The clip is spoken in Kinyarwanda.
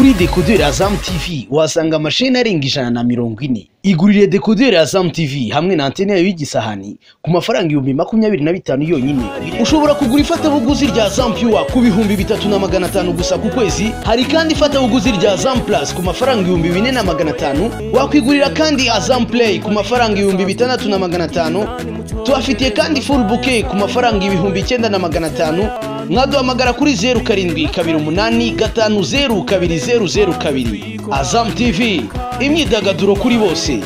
Kuri dekoderi Azam TV wasanga amasheni arenga 140. Igurire dekoderi Azam TV hamwe na antene yayo y'igisahani ku mafaranga 25,000 yonyine. Ushobora kugura ifatabuguzi rya Azam Pure ku 3,500 gusa ku kwezi. Hari kandi ifatabuguzi rya Azam Plus ku mafaranga 4,500. Wakwigurira kandi Azam Play ku mafaranga 6,500. Tuafitiye kandi full bouquet ku mafaranga 9,500. Mwaduhamagara kuri 0728502002. Azam TV, imyidagaduro kuri bose.